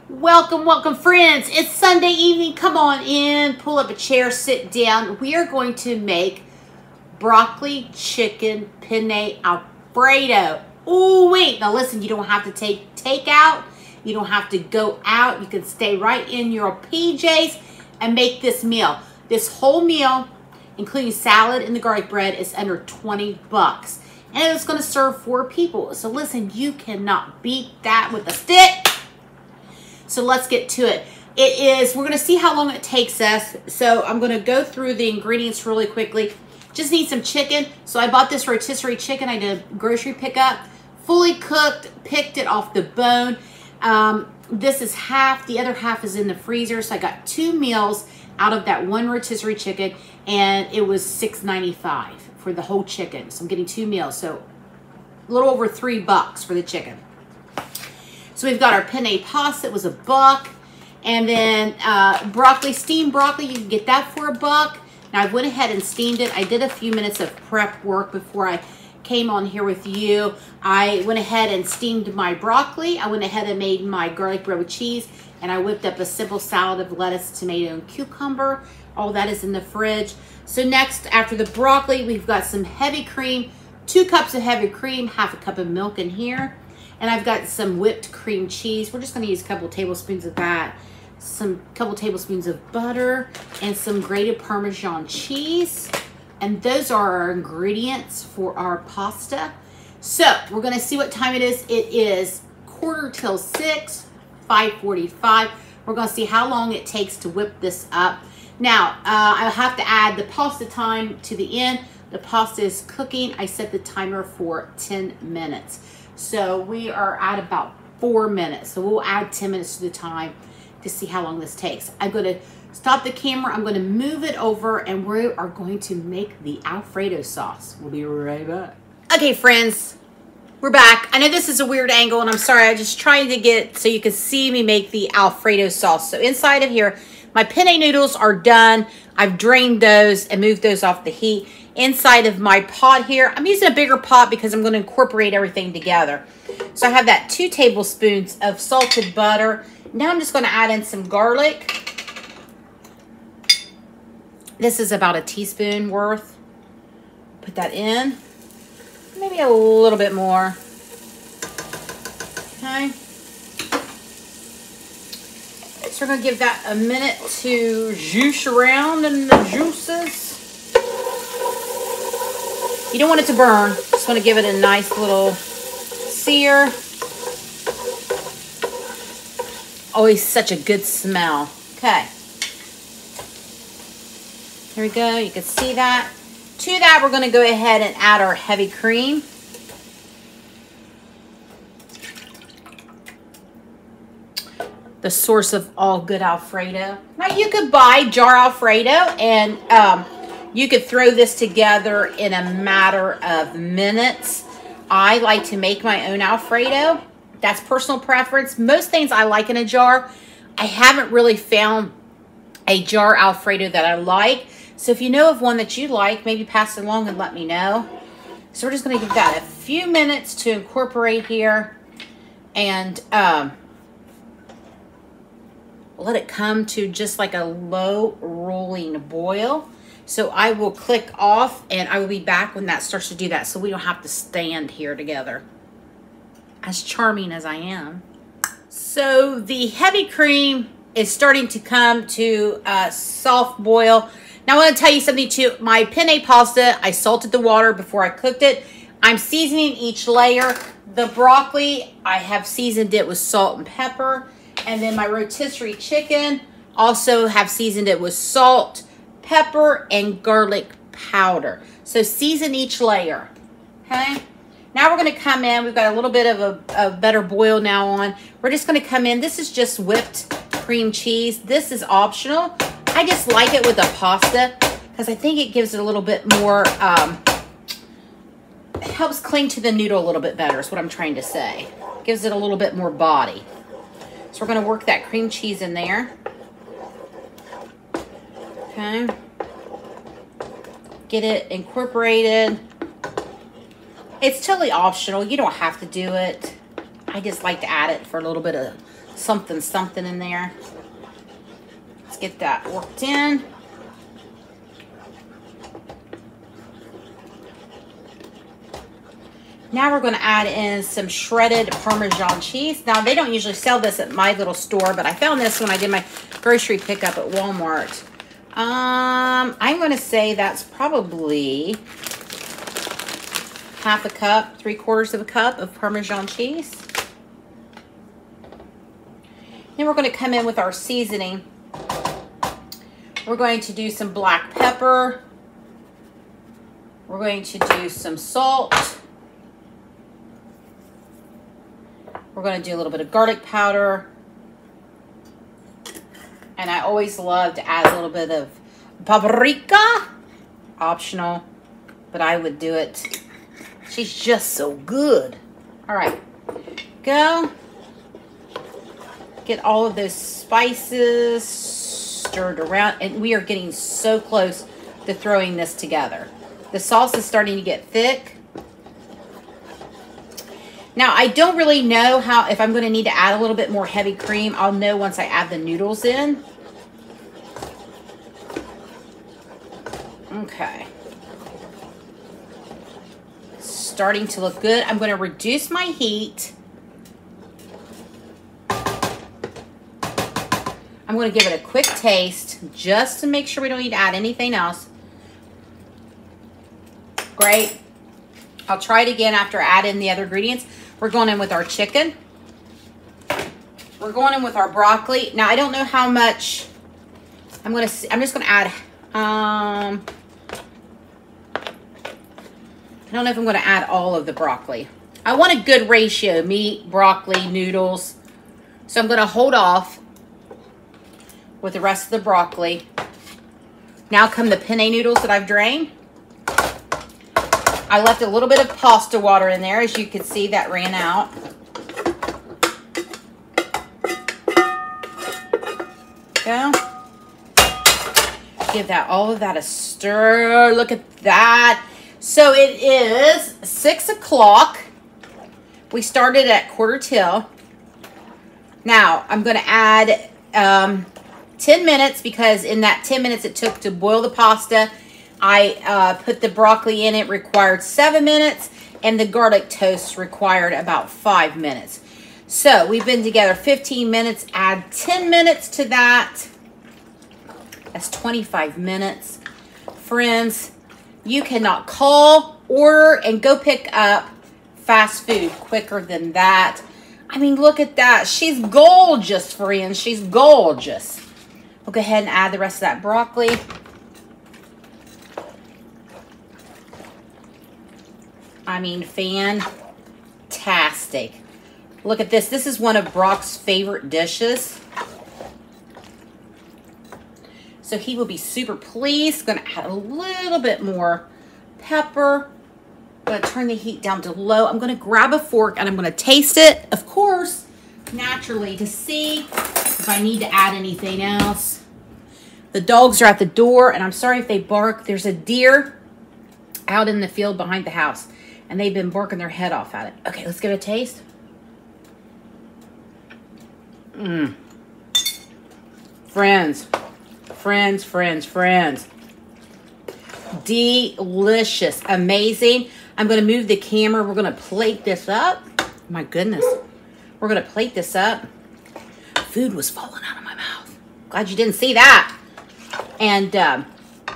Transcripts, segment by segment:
Welcome, welcome, friends. It's Sunday evening. Come on in, pull up a chair, sit down. We are going to make broccoli chicken penne Alfredo. Oh, wait. Now, listen, you don't have to take out. You don't have to go out. You can stay right in your PJs and make this meal. This whole meal, including salad and the garlic bread, is under 20 bucks. And it's going to serve 4 people. So, listen, you cannot beat that with a stick. So let's get to it. We're going to see how long it takes us. So I'm going to go through the ingredients really quickly. Just need some chicken. So I bought this rotisserie chicken. I did a grocery pickup. Fully cooked, picked it off the bone. This is half. The other half is in the freezer. So I got 2 meals out of that one rotisserie chicken. And it was $6.95 for the whole chicken. So I'm getting 2 meals. So a little over $3 for the chicken. So we've got our penne pasta. It was $1. And then broccoli, steamed broccoli, you can get that for $1. Now I went ahead and steamed it. I did a few minutes of prep work before I came on here with you. I went ahead and steamed my broccoli. I went ahead and made my garlic bread with cheese. And I whipped up a simple salad of lettuce, tomato, and cucumber. All that is in the fridge. So next, after the broccoli, we've got some heavy cream. 2 cups of heavy cream, half a cup of milk in here. And I've got some whipped cream cheese. We're just going to use a couple tablespoons of that. Couple tablespoons of butter and some grated Parmesan cheese. And those are our ingredients for our pasta. So we're going to see what time it is. It is 6:45, 5:45. We're going to see how long it takes to whip this up. Now, I'll have to add the pasta time to the end. The pasta is cooking. I set the timer for 10 minutes. So we are at about 4 minutes. So we'll add 10 minutes to the time to see how long this takes. I'm going to stop the camera. I'm going to move it over and we are going to make the Alfredo sauce. We'll be right back. Okay, friends, we're back. I know this is a weird angle and I'm sorry. I'm just trying to get so you can see me make the Alfredo sauce. So inside of here, my penne noodles are done. I've drained those and moved those off the heat. Inside of my pot here, I'm using a bigger pot because I'm going to incorporate everything together. So I have that 2 tablespoons of salted butter. Now I'm just going to add in some garlic. This is about a teaspoon worth. Put that in. Maybe a little bit more. Okay. So we're going to give that a minute to juice around in the juices. You don't want it to burn. Just want to give it a nice little sear. Always such a good smell. Okay. Here we go. You can see that. To that, we're going to go ahead and add our heavy cream. The source of all good Alfredo. Now, you could buy jar Alfredo and you could throw this together in a matter of minutes. I like to make my own Alfredo. That's personal preference. Most things I like in a jar. I haven't really found a jar Alfredo that I like. So if you know of one that you like, maybe pass it along and let me know. So we're just going to give that a few minutes to incorporate here. And let it come to just like a low rolling boil. So I will click off and I will be back when that starts to do that so we don't have to stand here together. As charming as I am. So the heavy cream is starting to come to a soft boil. Now I want to tell you something too. My penne pasta, I salted the water before I cooked it. I'm seasoning each layer. The broccoli, I have seasoned it with salt and pepper. And then my rotisserie chicken, also have seasoned it with salt, pepper, and garlic powder. So season each layer, okay? Now we're gonna come in, we've got a little bit of a better boil now on. We're just gonna come in, this is just whipped cream cheese. This is optional. I just like it with the pasta because I think it gives it a little bit more, it helps cling to the noodle a little bit better is what I'm trying to say. Gives it a little bit more body. So we're gonna work that cream cheese in there. Okay. Get it incorporated. It's totally optional. You don't have to do it. I just like to add it for a little bit of something in there. Let's get that worked in. Now we're going to add in some shredded Parmesan cheese. Now, they don't usually sell this at my little store, but I found this when I did my grocery pickup at Walmart. I'm going to say that's probably half a cup, 3/4 of a cup of Parmesan cheese. Then we're going to come in with our seasoning. We're going to do some black pepper. We're going to do some salt. We're going to do a little bit of garlic powder. And I always love to add a little bit of paprika. Optional, but I would do it. She's just so good. All right, go. Get all of those spices stirred around. And we are getting so close to throwing this together. The sauce is starting to get thick. Now, I don't really know if I'm going to need to add a little bit more heavy cream. I'll know once I add the noodles in. Okay. Starting to look good. I'm going to reduce my heat. I'm going to give it a quick taste just to make sure we don't need to add anything else. Great. I'll try it again after I add in the other ingredients. We're going in with our chicken. We're going in with our broccoli. Now, I don't know how much. I'm just going to add. I don't know if I'm going to add all of the broccoli. I want a good ratio: meat, broccoli, noodles. So I'm going to hold off with the rest of the broccoli. Now come the penne noodles that I've drained. I left a little bit of pasta water in there. As you can see, that ran out. Go. Give that all of that a stir. Look at that. So it is 6 o'clock. We started at 1:45. Now I'm going to add 10 minutes because in that 10 minutes it took to boil the pasta. I put the broccoli in. It required 7 minutes, and the garlic toast required about 5 minutes. So we've been together 15 minutes. Add 10 minutes to that. That's 25 minutes. Friends, you cannot call, order, and go pick up fast food quicker than that. I mean, look at that. She's gorgeous, friends. She's gorgeous. We'll go ahead and add the rest of that broccoli. I mean, fantastic. Look at this. This is one of Brock's favorite dishes. So he will be super pleased. Going to add a little bit more pepper. I'm going to turn the heat down to low. I'm going to grab a fork and I'm going to taste it, of course, naturally, to see if I need to add anything else. The dogs are at the door, and I'm sorry if they bark. There's a deer out in the field behind the house, and they've been barking their head off at it. Okay, let's give it a taste. Friends. Delicious. Amazing. I'm going to move the camera. We're going to plate this up. My goodness. We're going to plate this up. Food was falling out of my mouth. Glad you didn't see that. And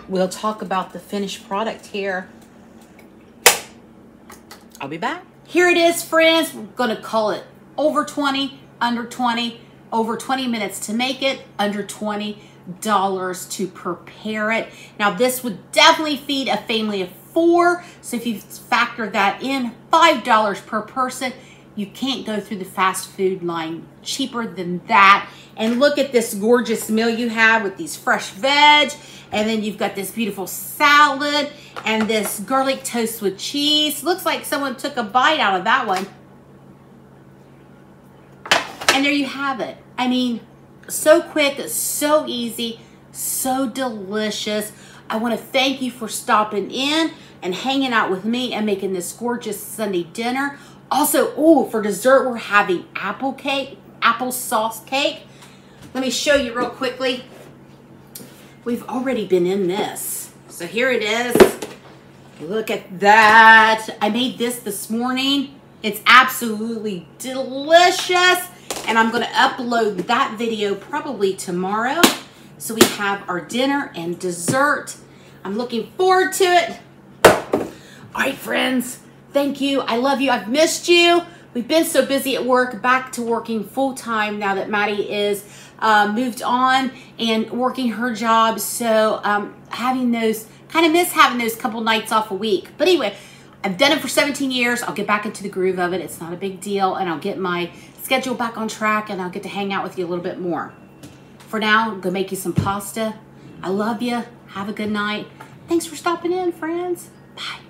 we'll talk about the finished product here. I'll be back. Here it is, friends. We're going to call it over 20, under 20, over 20 minutes to make it, under $20 to prepare it. Now, this would definitely feed a family of 4. So if you factor that in, $5 per person. You can't go through the fast food line cheaper than that. And look at this gorgeous meal you have with these fresh veg. And then you've got this beautiful salad and this garlic toast with cheese. Looks like someone took a bite out of that one. And there you have it. I mean, so quick, so easy, so delicious. I want to thank you for stopping in and hanging out with me and making this gorgeous Sunday dinner. Also, oh, for dessert, we're having apple cake. applesauce cake. Let me show you real quickly. We've already been in this. So here it is. Look at that. I made this morning. It's absolutely delicious. And I'm going to upload that video probably tomorrow. So we have our dinner and dessert. I'm looking forward to it. All right, friends. Thank you. I love you. I've missed you. We've been so busy at work, back to working full time now that Maddie is moved on and working her job. So having those, kind of miss having those couple nights off a week. But anyway, I've done it for 17 years. I'll get back into the groove of it. It's not a big deal. And I'll get my schedule back on track and I'll get to hang out with you a little bit more. For now, I'm gonna make you some pasta. I love you. Have a good night. Thanks for stopping in, friends. Bye.